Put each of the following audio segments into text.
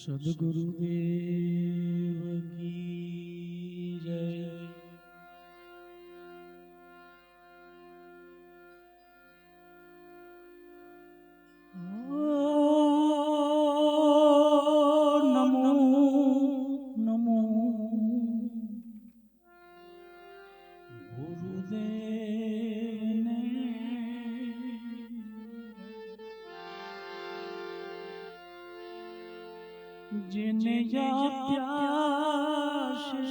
સદગુરુદેવ કી જય. નમો નમો ગુરુદેવને. જેને આપ્યા છે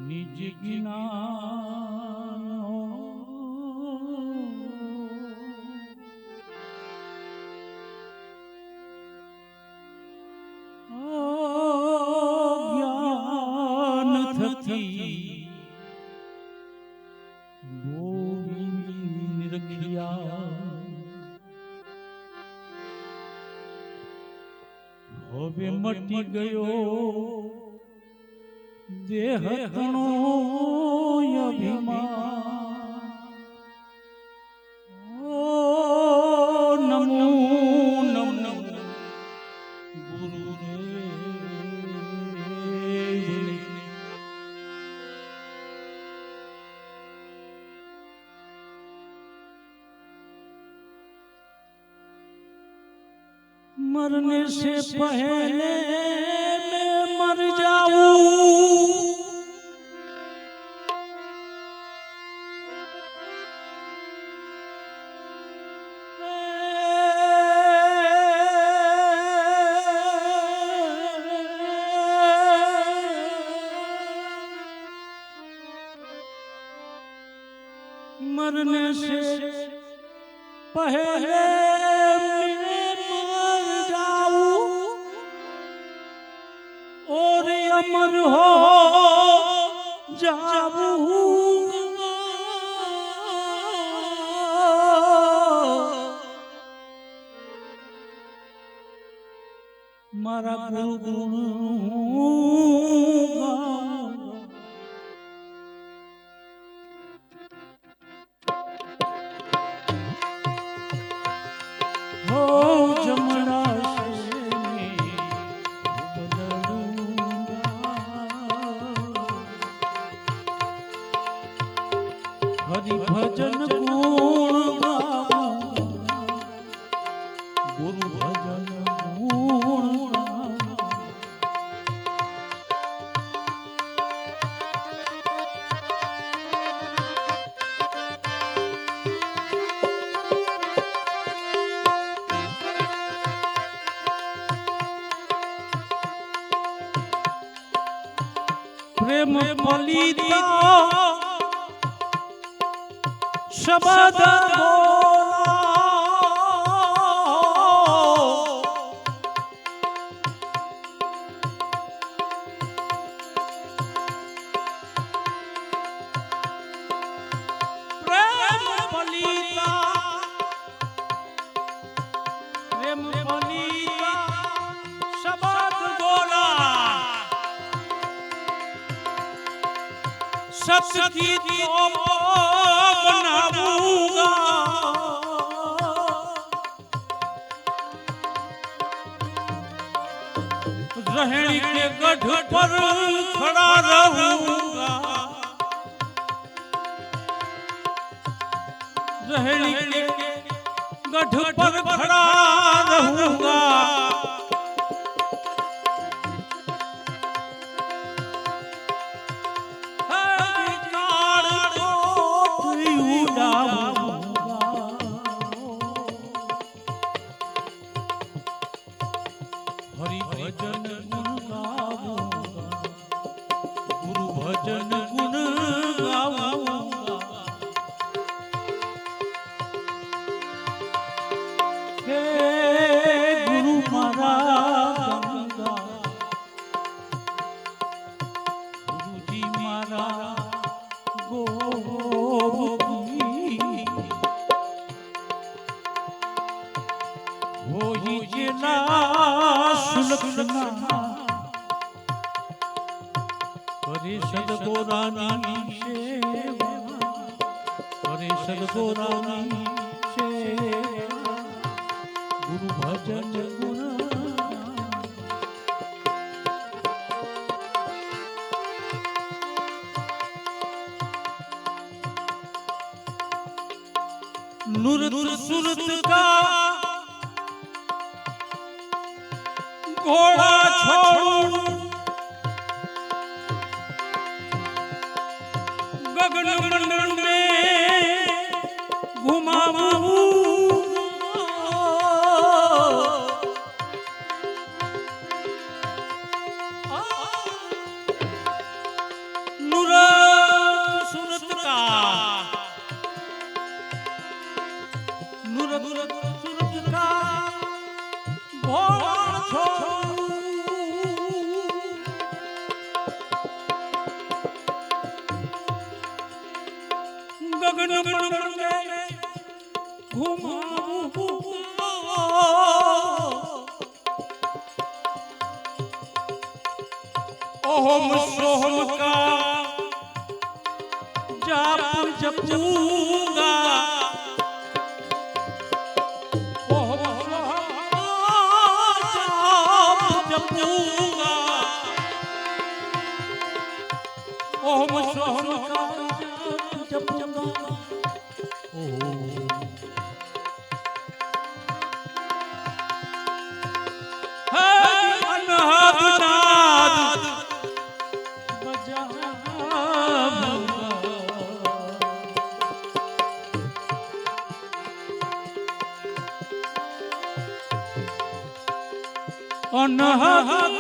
નિજ જ્ઞાન, જ્ઞાન થકી ગોવિંદ નિરખ્યા. હવે મટી ગયો દેહ તણો અભિમાન. નમો નમો ગુરુદેવને. मरने से पहले मैं मर जाऊं, मरने से पहले और अमर हो जाऊंगा. मारा गुरु हो जमना हरि भजन गुण गाऊंगा, गुरु भजन गुण प्रेम फलिता शब्द बोला. प्रेम फलिता शब्द बोला. सत्य की बनाऊंगा, रहनी के गढ़ पर खड़ा रहूंगा, रहनी के गढ़ पर खड़ा रहूंगा. हरि भजन गुण गाऊंगा, गुरु भजन गुण गाऊंगा. हे गुरु मारा गंगा, गुरु जी मारा गोविंद. होई जेना सुलक्षणा करे सदगोरानी सेवा, करे सदगोरानी सेवा. ભજન ગુણ नुरत सुरत का घोड़ा छोड़ू गगन मंडल में घुमाऊं नुरत सुरत का नुरत सुरत का घोड़ा छोड़ू गगन मंडल में घुमाऊं ओम सोहम का जाप जपूंगा ओम सोहम का जाप जपूंगा ओम सोहम का जाप जपूंगा अनहद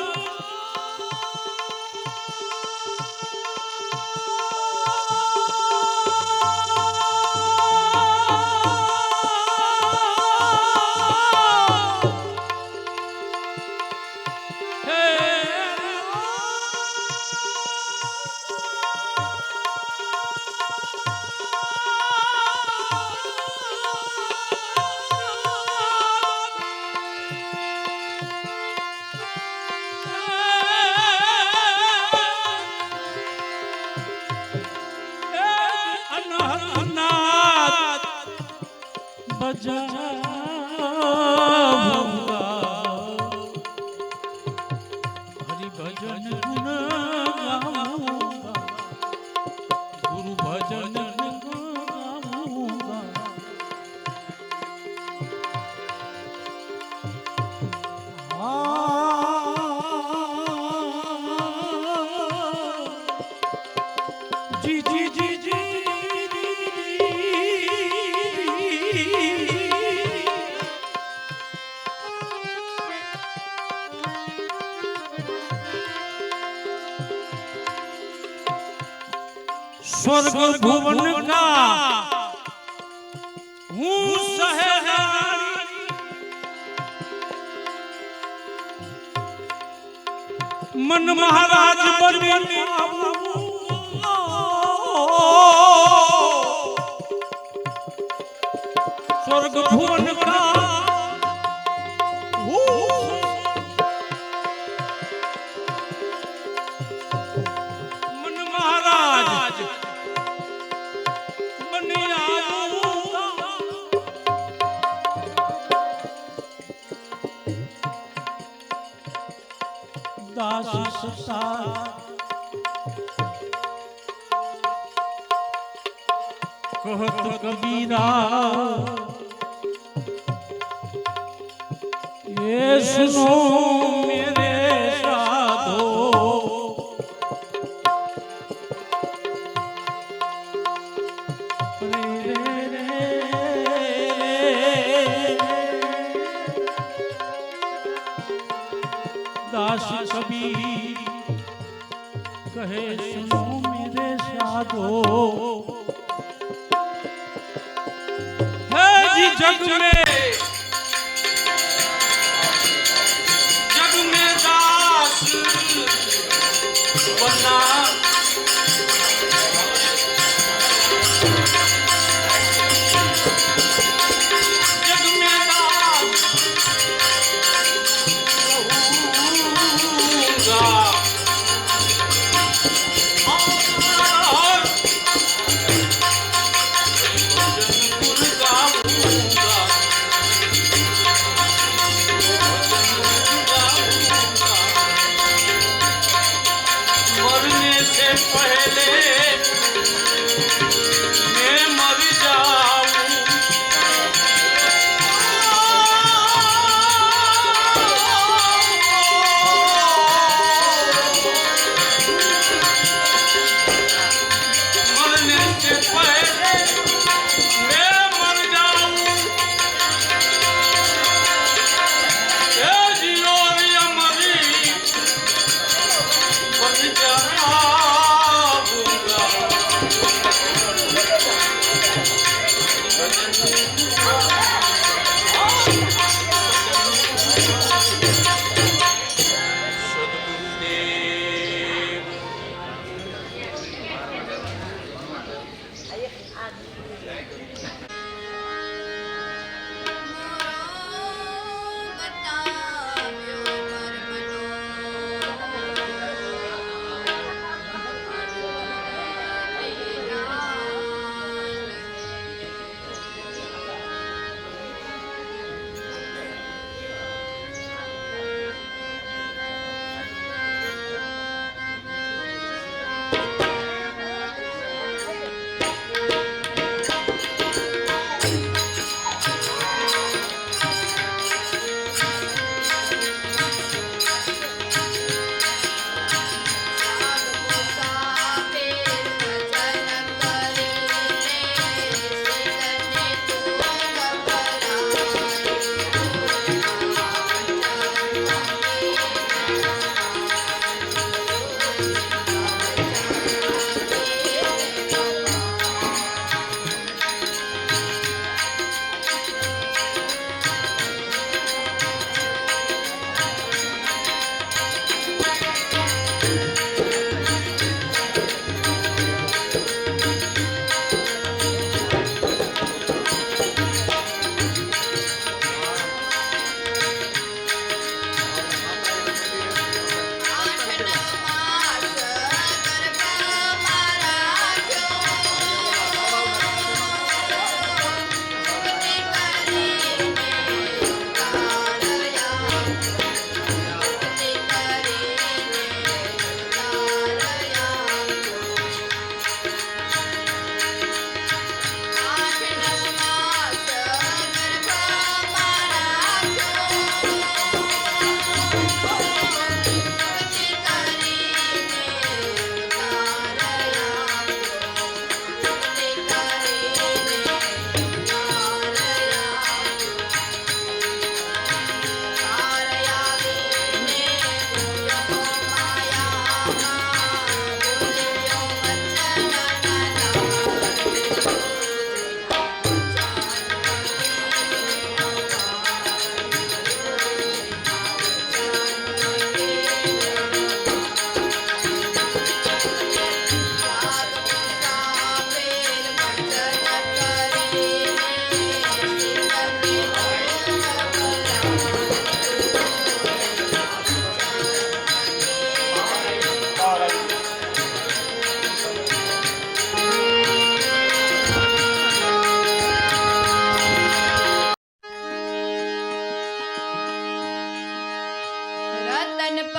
हरि भजन गुण गाऊंगा गुरु भजन गाऊंगा जी जी जी जी स्वर्ग भुवन का हूँ सहजारी मन महाराज बने स्वर्ग भुवन का मन महाराज दासी सता कहत कबीरा ये सुनो मेरे साधो दास कबीर कहे सुनो मेरे साधो है जी जग में दास बना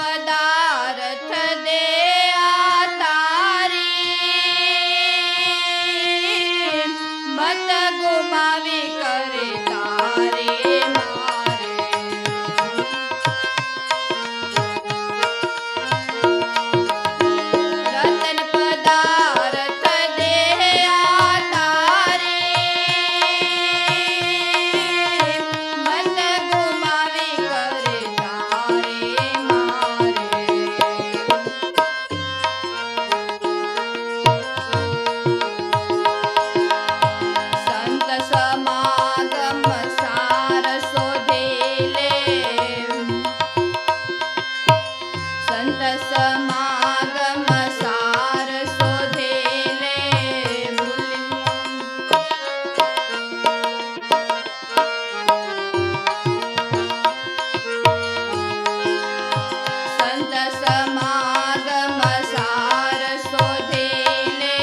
પદાર્થ દે આ તારી મત ગુમાવી કરે તારે મારે રતન પદાર્થ દે આ તારી મત ગુમાવી કરે તારે મારે સંત સમાગમ સાર શોધે લે સંત સમાગમ સાર શોધે લે સંત સમાગમ સાર શોધે લે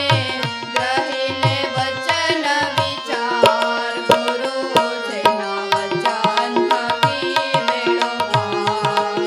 ગ્રહે લે વચન વિચાર ગુરુ જેના વચન થકી બેડો પાર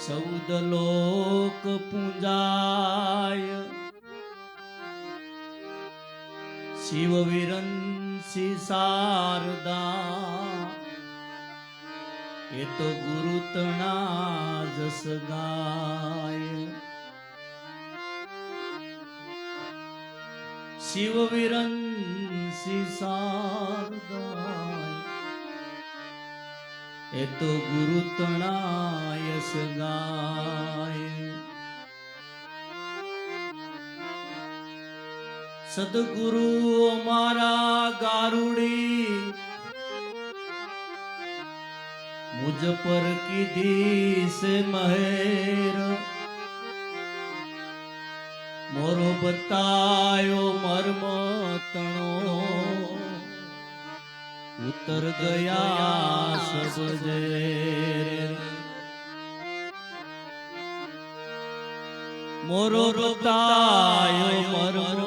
સૌદ લોક પૂંજાય શિવ વિરંસી શારદા એ તો ગુરુ તણા જસ ગાય શિવ વિરંસી શારદા એ તો ગુરુ તણા યશ ગાય સદગુરુ અમારા ગારુડી મુझ પર કીધી સે મહેર મોરો બતાયો મર્મ તણો ઉતર ગયા સબજેર મોરો બતાયો મર્મ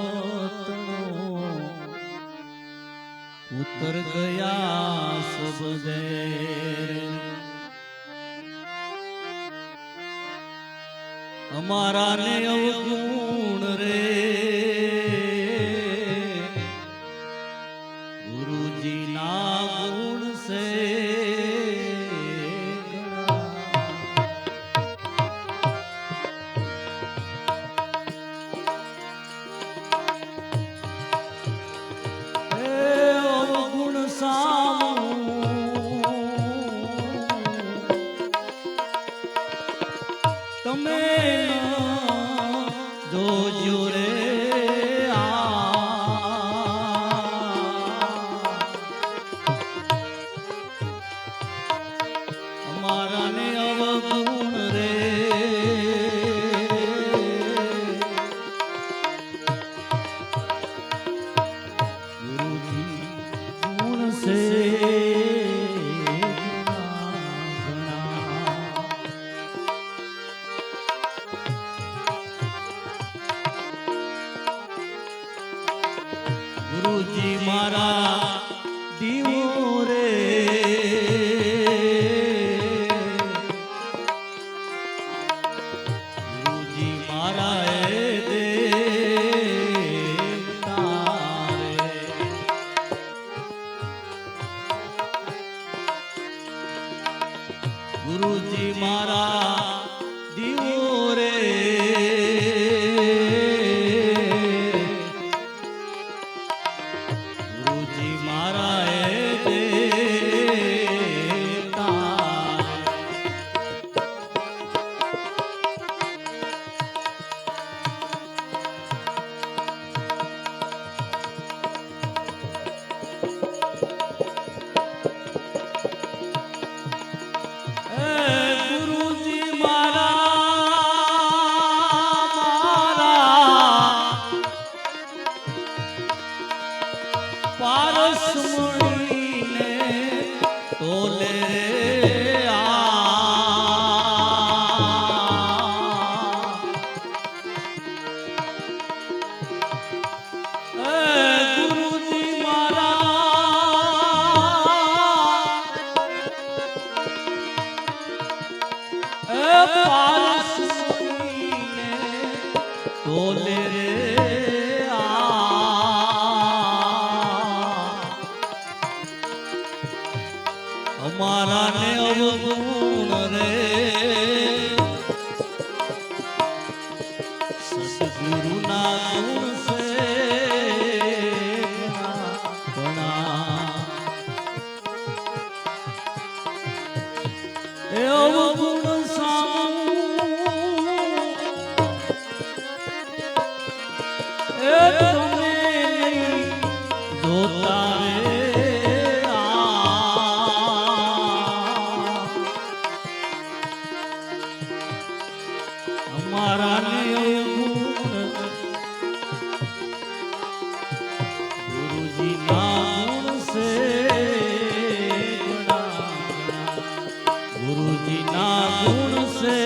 ઉતર ગયા સબજેર અમારા ને અવગુણ રે ગુરુજી ના ગુણ સે અવગુણ તમે જોજો રે અમારા ને અવગુણ રે ગુરુજી ગુણ સે ગુરુજી મારા દીવો રે ગુરુજી મારા એ દેવતા રે ગુરુજી મારા દીવો રે ગુરુજી મારા એ દેવતા ગુરુજી પારસ મુણીને તોલે ગુરુજી મારા પારસ મુણીને તોલે રે અમારા ને અવગુણ રે સદગુરુ ના ગુણ સે એ અવગુણ એ તમે જોતા રે અમારા ને અવગુણ ગુરુજી ના ગુણ સે ગુરુજી ના ગુણ સે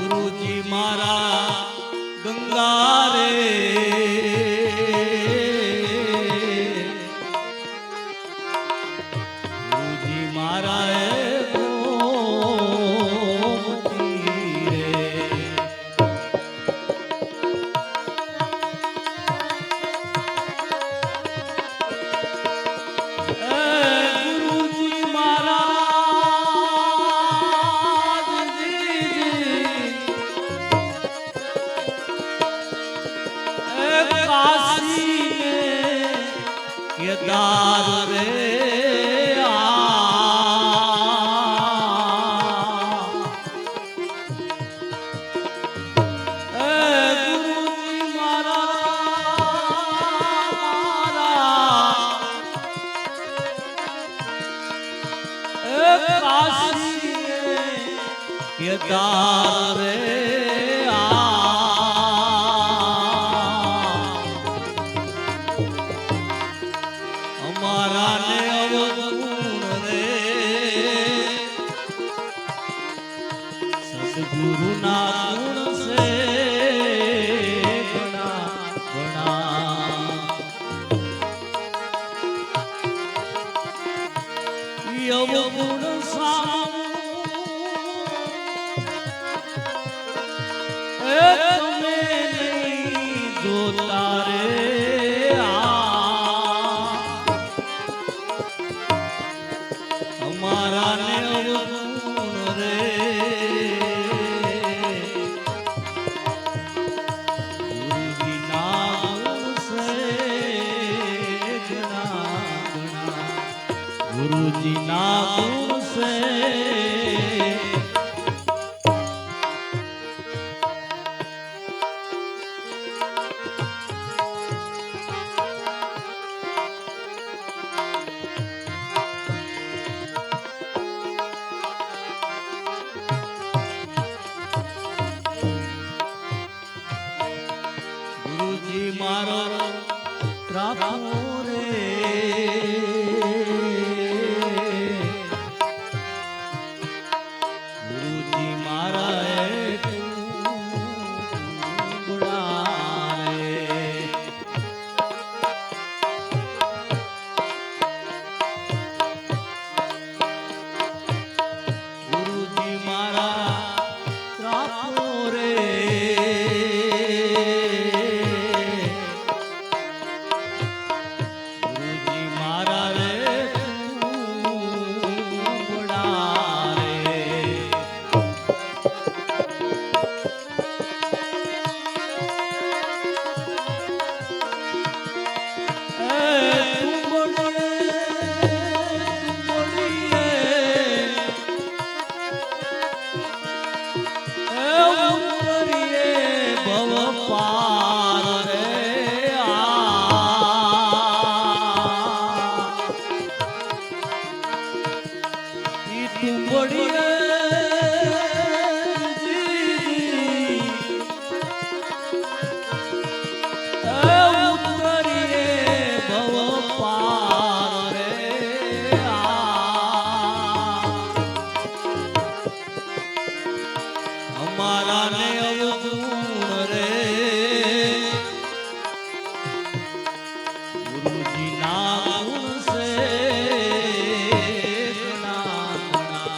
ગુરુજી મારા ગંગા રે ગુરુજી મારા એ ગોમતી રે ગુરુજી કાશી ને કેદાર રે ગુરુજી કાશી ને કેદાર રે અમારા ને અવગુણ રે સદગુરુ ના ગુણ સે ઘણા ઘણા અવગુણ તમે નહીં જોતા રે અમારા ને અવગુણ રે ગુરુજી ના ગુણ સે ઘણા ઘણા ગુરુજી ના ગુણ સે ગુરુજી મારો રાખો રે ગુરુજી મારા ગુરુજી મારા રાખો રે અમારા ને અવગુણ રે ગુરુજી ના ગુણ સે ઘણા ઘણા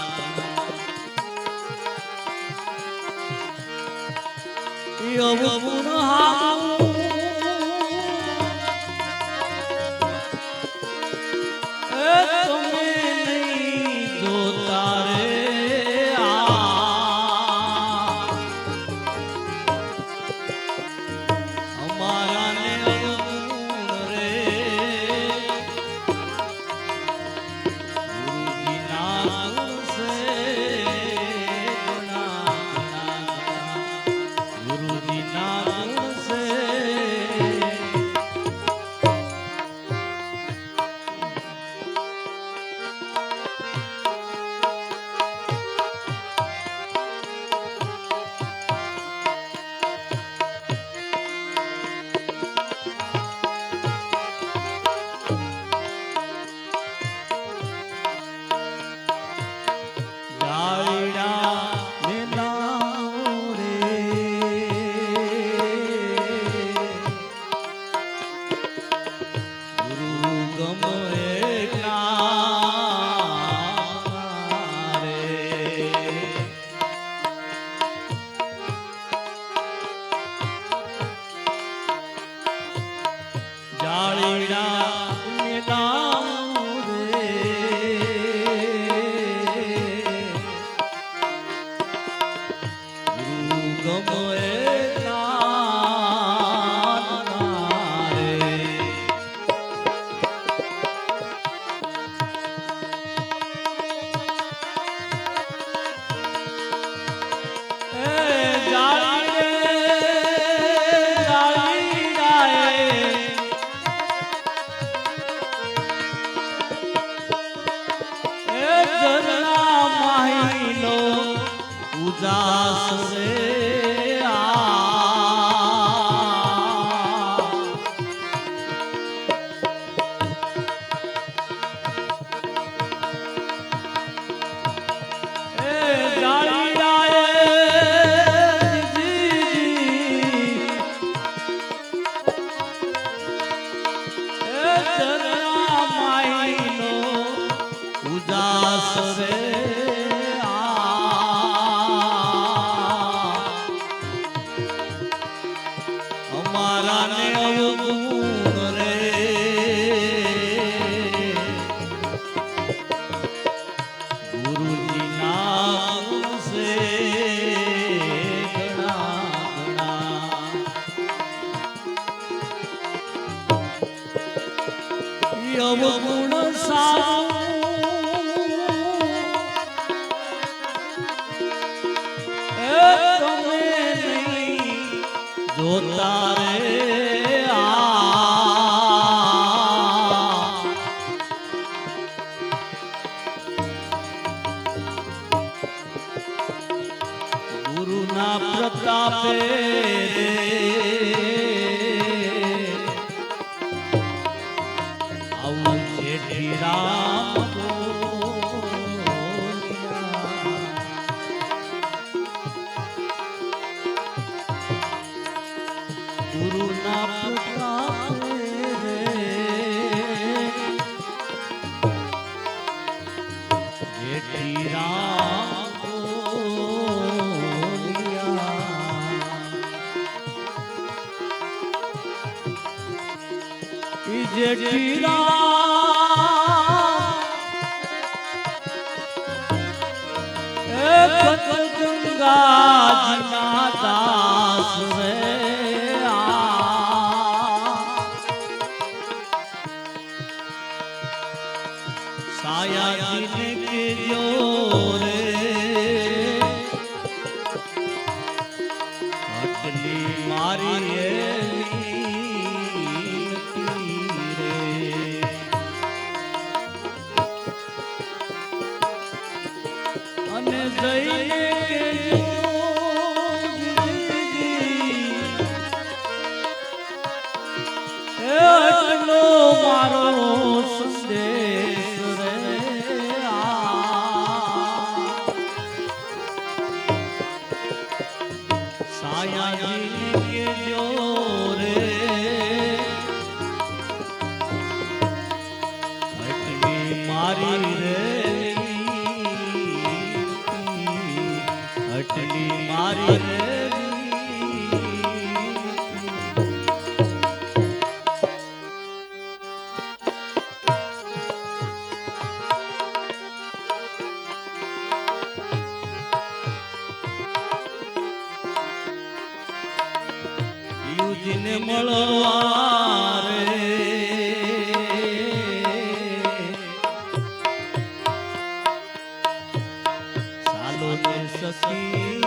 અવગુણ હાવું તમે નહીં જોતા રે અમારા ને અવગુણ રે ગુરુજી ના ગુણ સે ઘણા ઘણા ગુરુજી ના ગુણ ઉદાસ રે અમારા ને અવગુણ રે ગુરુજી ના ગુણ સે ઘણા ઘણા અવગુણ તમે નહીં જોતા રે ગુરુના પ્રતાપે રે આવું જેઠી રામ ગુરુના પ્રતાપે રે જેઠી રામ જેઠી રામ ગંગા દાસ રે સાયાજી ને કેજો રે અટલી મારી અને જઈને એટલો મારો સંદેશ રે સાયાજી કેજો રે એટલી મારી રે અટલી મારી રે યુજીને મળવા રે સાલો ને સખી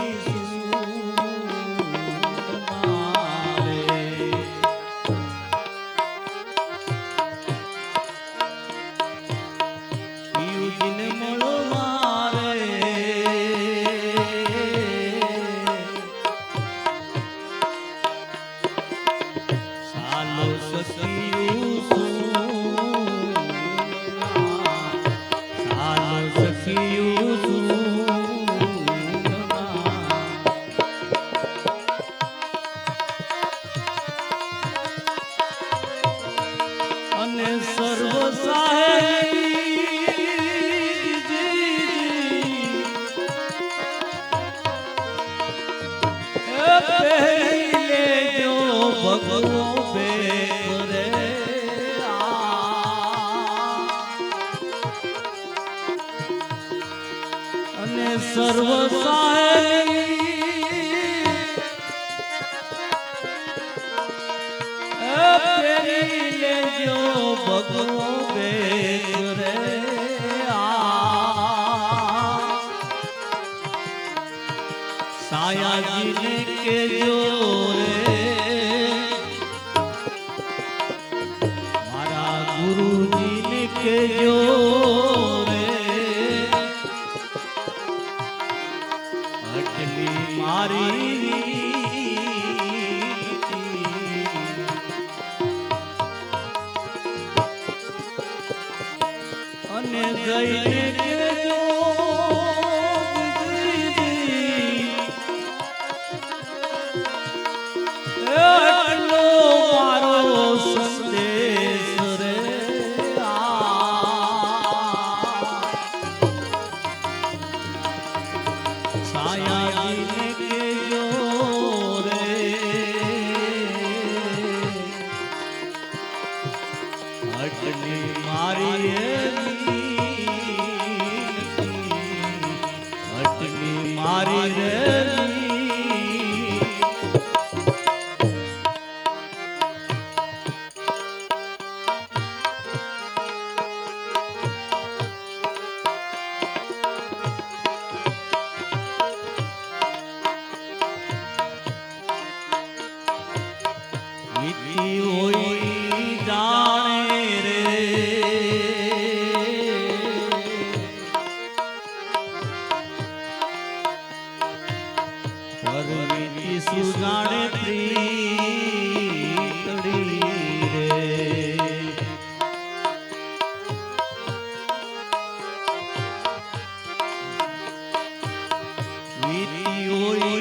અને સર્વ પહેલે જો ભગવો બેરે અને સર્વ લેજો ભગવો બેરે સાયાજીને કેજો રે મારા ગુરુજીને કેજો રે અટલી મારી અને જઈને કેજો એટલો મારો સંદેશ રે છાયાજીને કેજો રે અટલી મારી અટલી મારી રે વીતી હોય જાણે રે પર વીતી સુજાણે પ્રીતડી રે વીતી હોય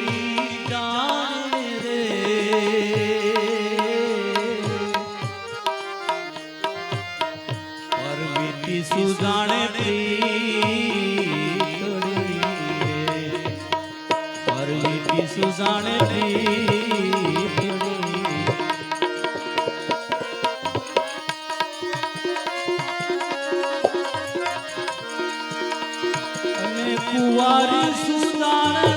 જાણે રે પરવીતી સુજાણે પ્રીતડી રે પરવીતી સુજાણે પ્રીતડી અને કુંવારી સુજાણે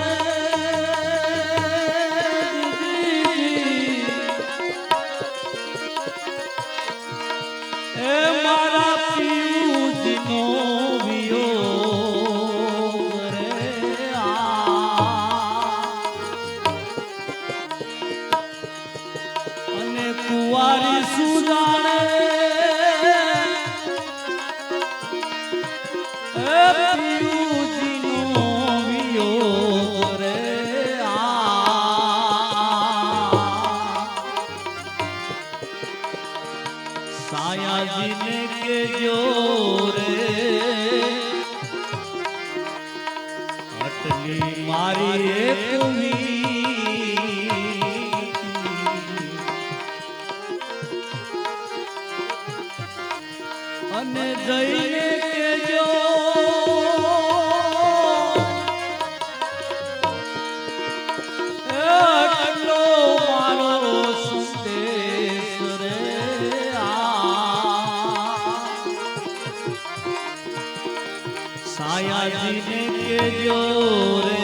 એ મારા પિયુજીનો વિયોગ રે અને કુંવારી સુજાણે એ પિયુજીનો વિયોગ રે સાયાજીને કેજો રે અટલી મારી એકવી અને જઈને કેજો એટલો મારો સંદેશ રે સાયાજીને કેજો રે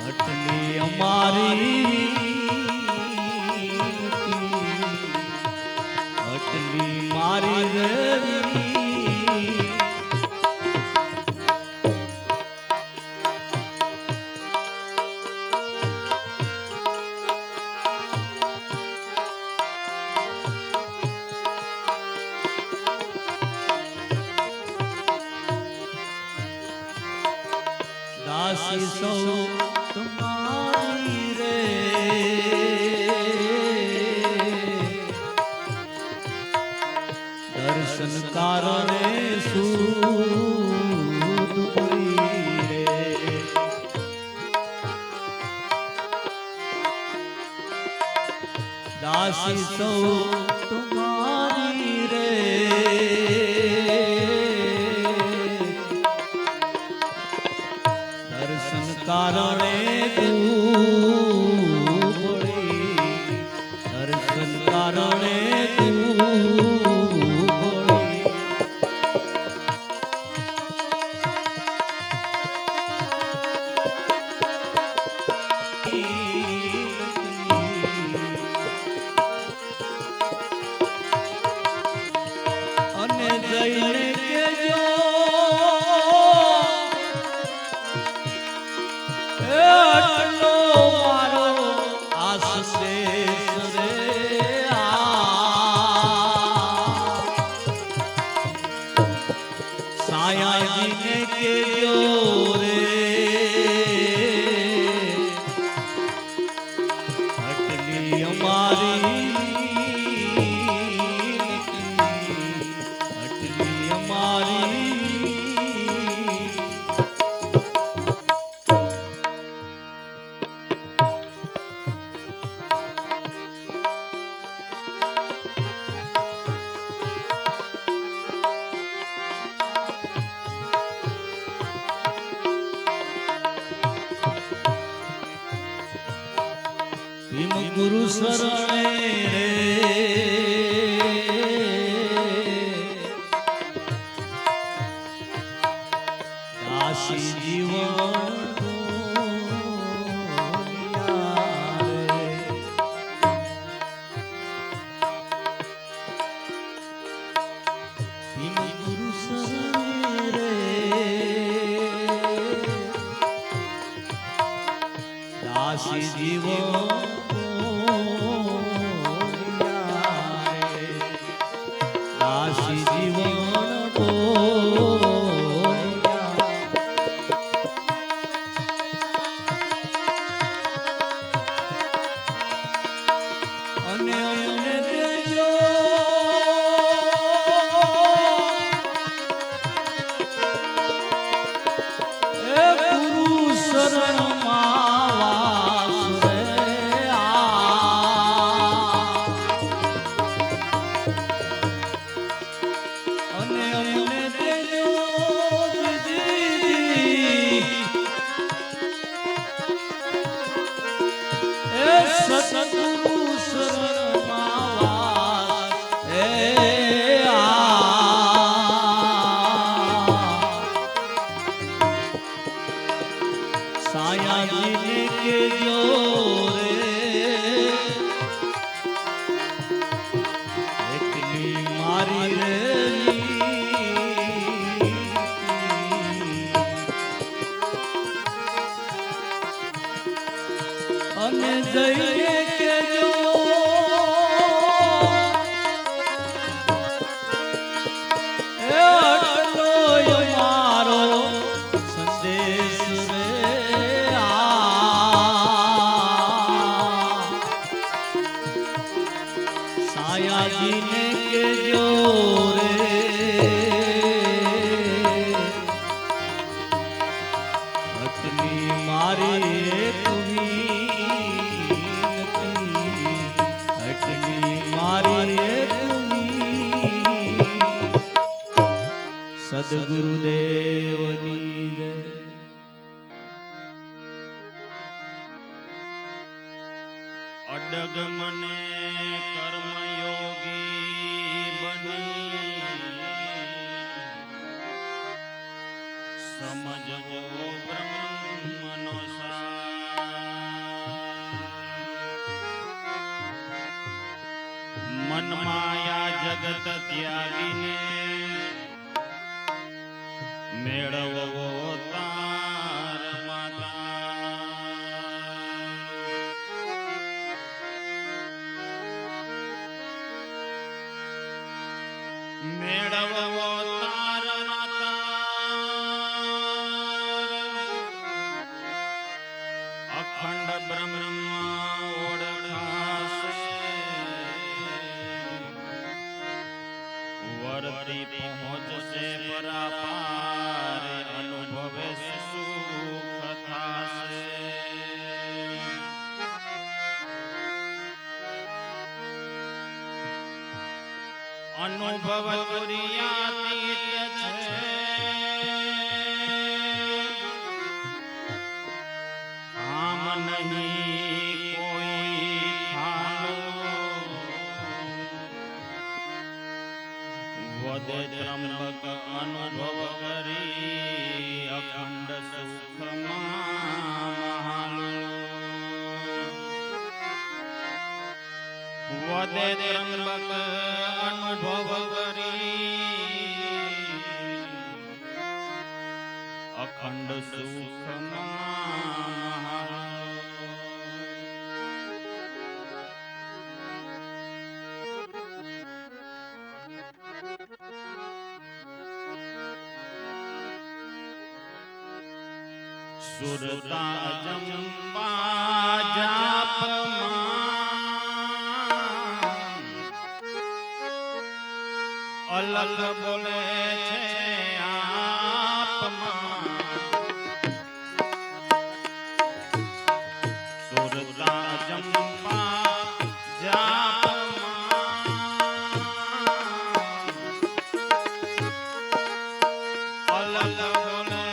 અટલી અમારી અટલી મારી રે દાસી સૌ તમારી રે દર્શન કારણે સૂદ પડી રે દાસી સૌ તમારી રે દર્શન કારણે તું પડી દર્શન કારણે તું અને જઈને કેજો એટલો મારો આશીષ રે સાયાજીને કેજો રે ભીમ ગુરુ શરણે રે દાસી જીવન દાસી જીવન દાસી જીવન અને દેજો એ ગુરુ શરણમાં સતગુરુ શરણમાં સાયાજીને કેજો રે એકલી મારી રે અને જઈને કેજો એ આટલો મારો સંદેશ રે સાયાજીને કેજો રે અટલી મારી સદગુરુદેવની જય. અડગ મને કર્મયોગી બની સમજવો બ્રહ્મનો મન માયા જગત ત્યાગીને મેળવવો તાર માતા મેળવવો તાર માતા અખંડ બ્રહ્મમાં ઓળખાશે વરતી પહોંચશે પરાપાર અનુભવે સુખ થાશે અનુભવ તુર્યાતીત છે આમ નહીં કોઈ વદે ત્રંબક અનુભવ કરી અખંડ સુખમાં વદે ત્રંબક અનુભવ કરી અખંડ સુખમાં સુરતા જંબા જાપમાં અલગ બોલે છે આપમાં સુરતા જંબા જાપમાં અલગ બોલે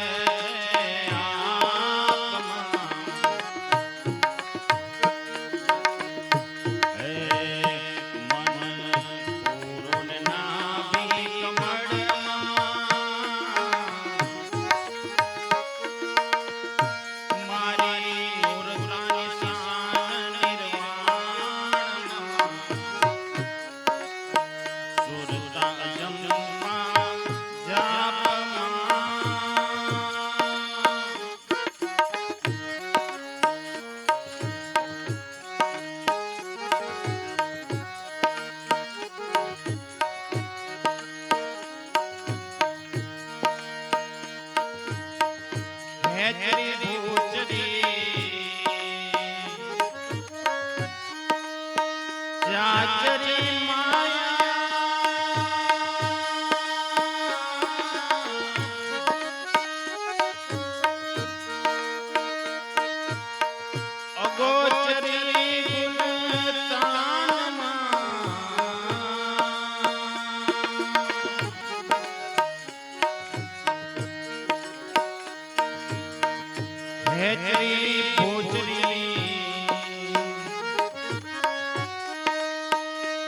હેચરી ભોજરી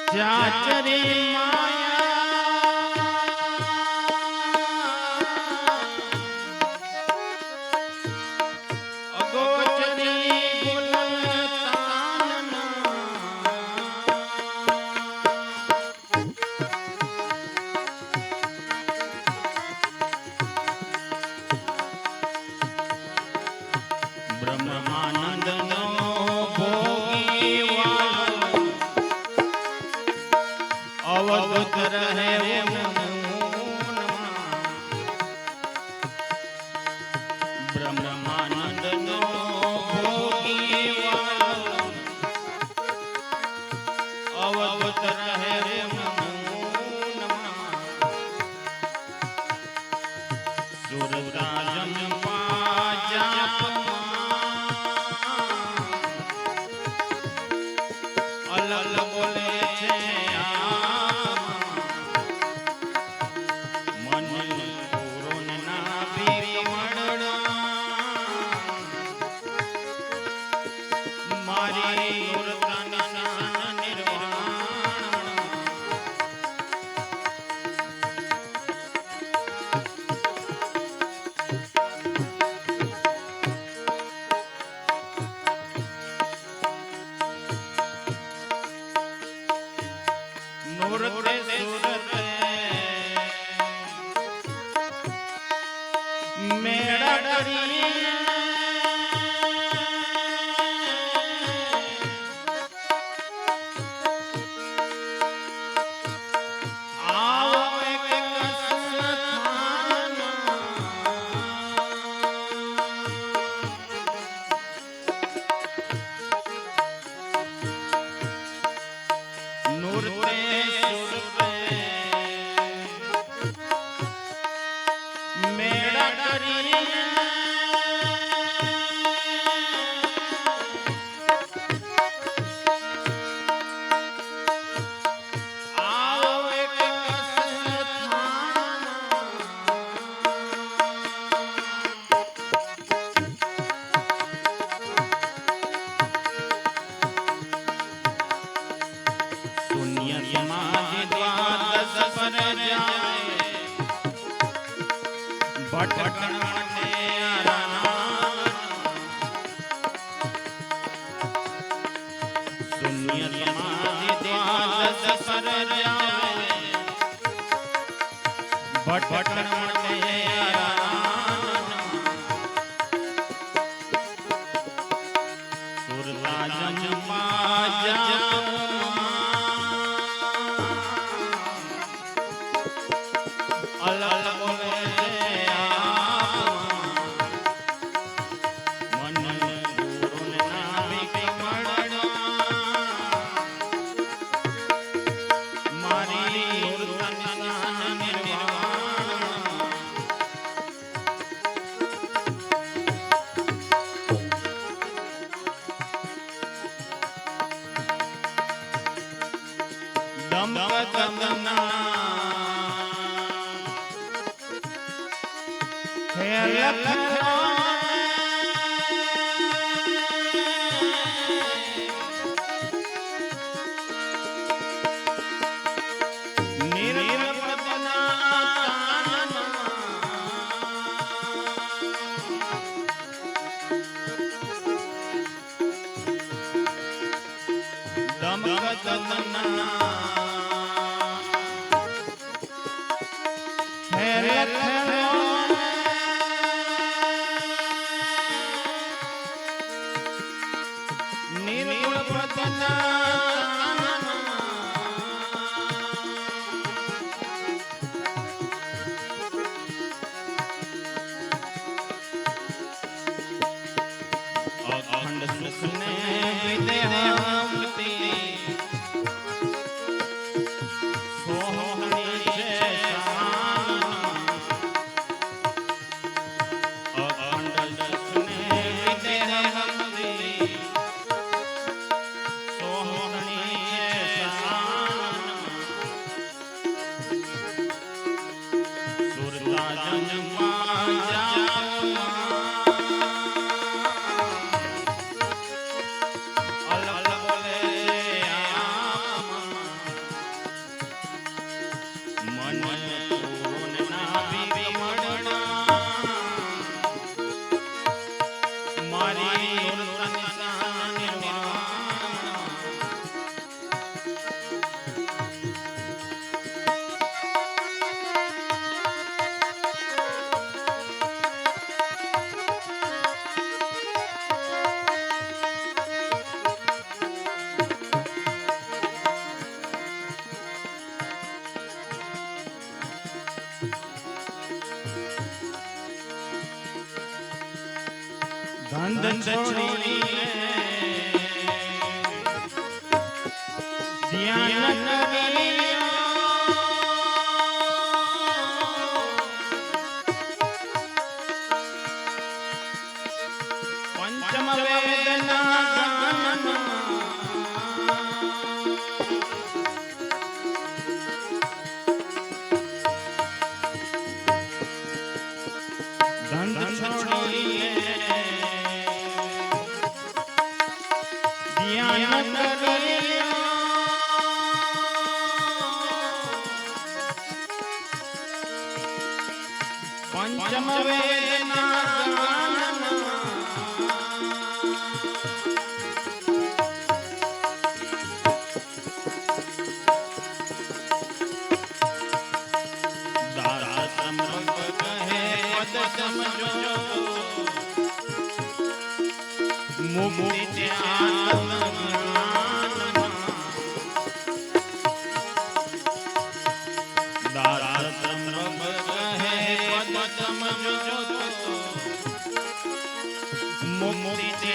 ચાચરી માયા અગોચરી ગુલતાન બ્રહ્માનંદ નો ભોગી વાલો અવગત રહે બ્રહ્માનંદ નો ભોગી વાલો અવગત રહે સુરરાજમ અલગ બોલે છે મન પૂરણ ના મારી સુરતાના નિર્વાણ નૂરતે સુરતે મેળા કરી આવો એક કસરથાન નૂરતે સુરતે મેળા કરી આવો એક કસરથાન શૂન્ય સમાધિ દ્વાદશ પર જાય ભટકણ મને શૂન્ય સમાધિ દ્વાદશ પર જાય ભટકણ મને સુરરાજમ અલગ બોલે મન ગુરુન નામી મારી સુરતાના નિર્વાણ દંપતના હે લખરા નિર્ગુણ અખંડ સુખને વિદેહમતી સોહની છે શાન મારી ઉર્ધ્વ નિર્વાણ ધન છોડીને ધ્યાન કરી પંચમ વેદના ધન છોડીને ધ્યાન કરી પંચમ વેદના દાસ સમૃદ્ધ કહે પદ સમજો મુક્તિ દાસ સમૃદ્ધ કહે પદ સમજો મુક્તિ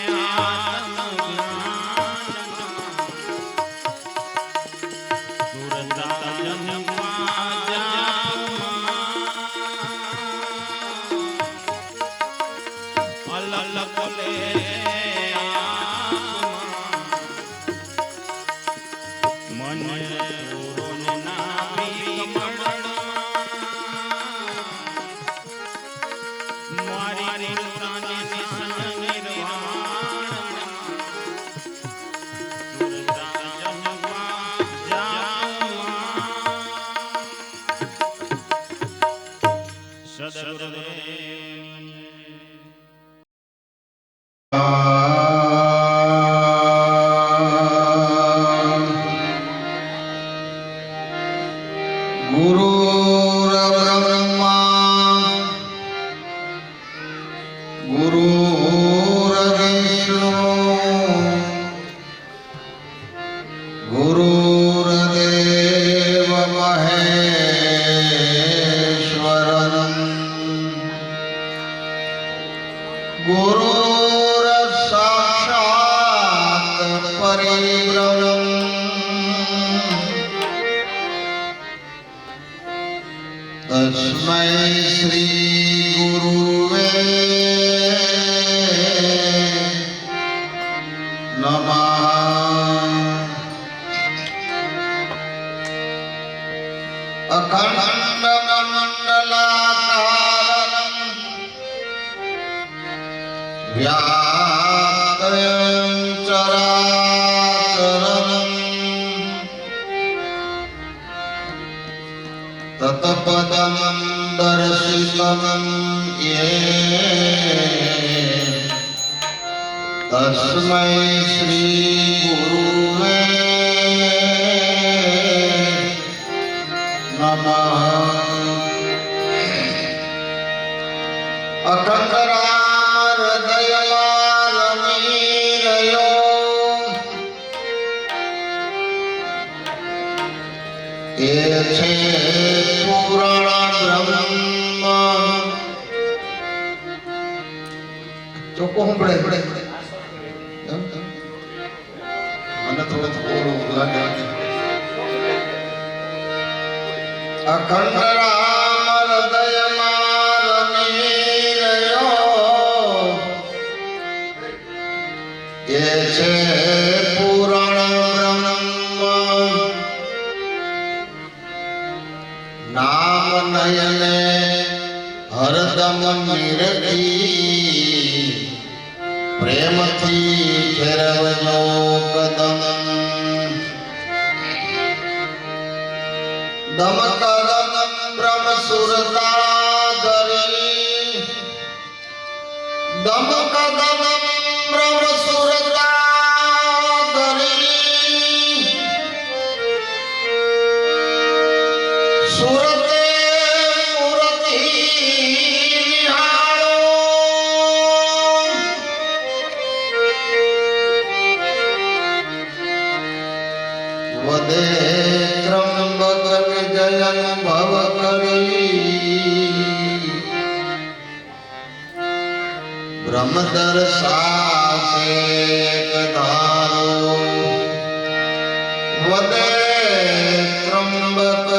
गुरुर्ब्रह्मा गुरुर्विष्णु गुरुर्देव महेश्वरम् गुरुर्साक्षात् परिब्रह्मम् तस्मै श्री गुरुवे नमः। अखण्डमण्डलाकारं व्याप्तं चराचरम् तत्पदं दर्शितं येन तस्मै श्री गुरुवे नमः। अखंड राम हृदयवारमीरयो એ છે પુરાણ બ્રહ્મ ચોખ્ખો સંભળે મને થોડું થોડું લાગે અખંડ રામ હૃદયમાં રમી રહ્યો એ છે પુરાણ બ્રહ્મ नाम नयने हरदम निरती प्रेम थी फेरवजो कदम दम कदम ब्रह्म सुरता धरी दम कदम વદે ત્રંબક જયન ભવ કરી બ્રહ્મ દર્શાસે એક ધારો વદે ત્રંબક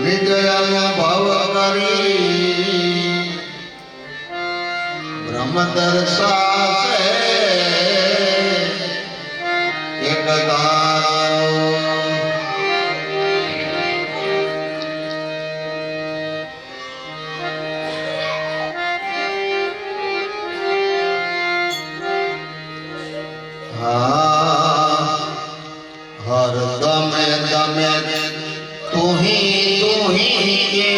વિજયન ભવ કરી બ્રહ્મ દર્શાસે એક ધારો हर दमे दमे तू ही के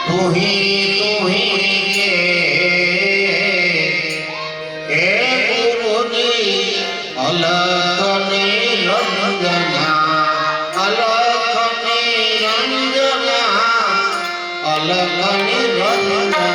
तू ही के ए गुरुजी अलखनी रंजना अलखनी रंजना अलखनी रंजना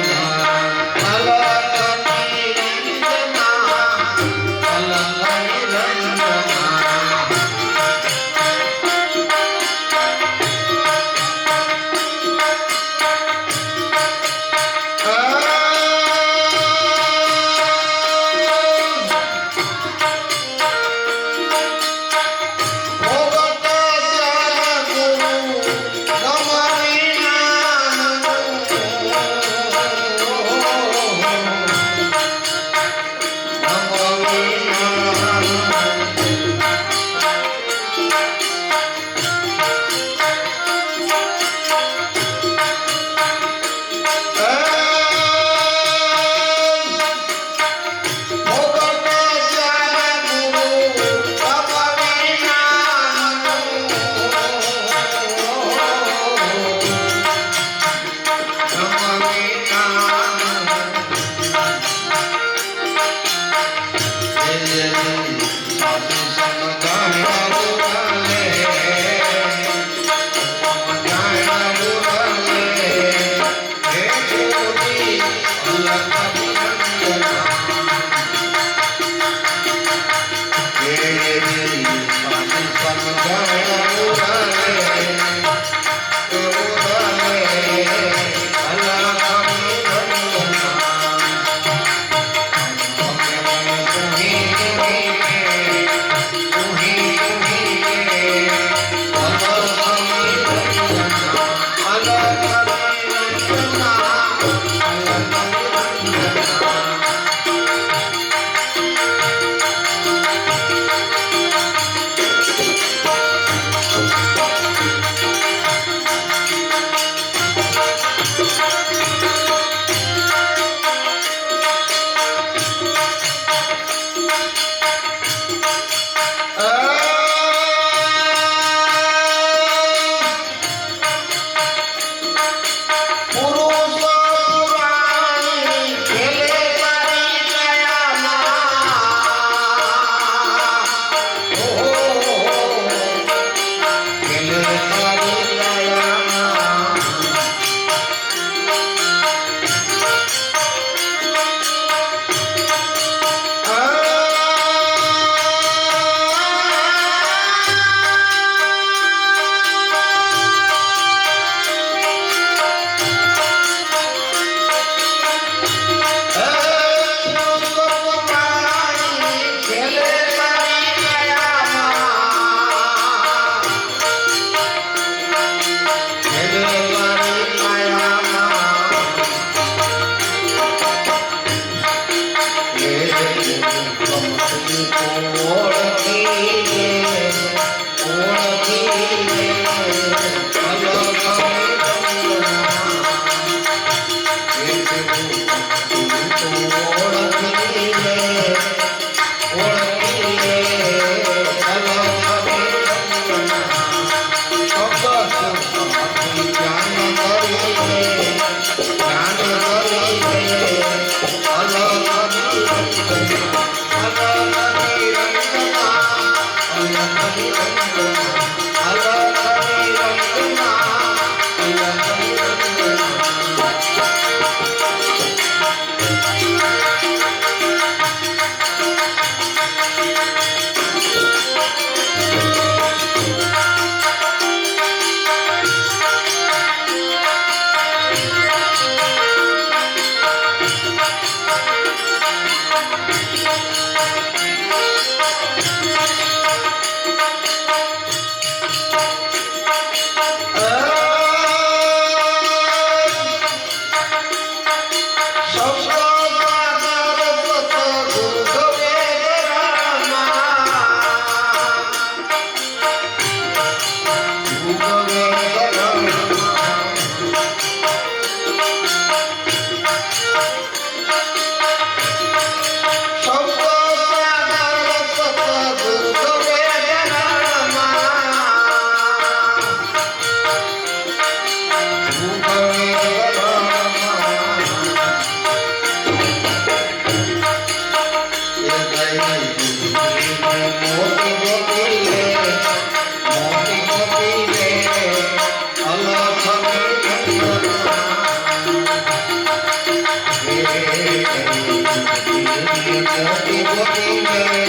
મોતી મોતી કે મોતી મોતી કે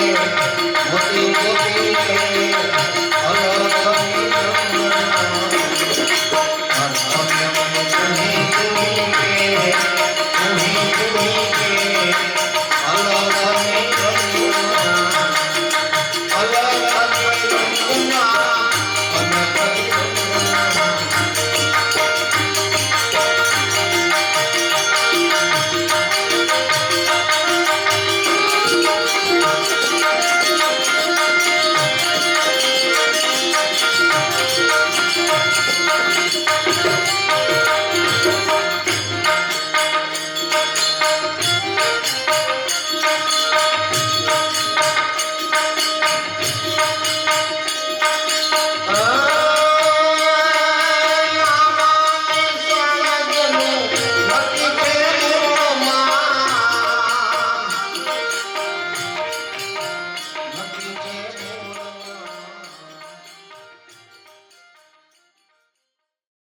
અલગની રંગના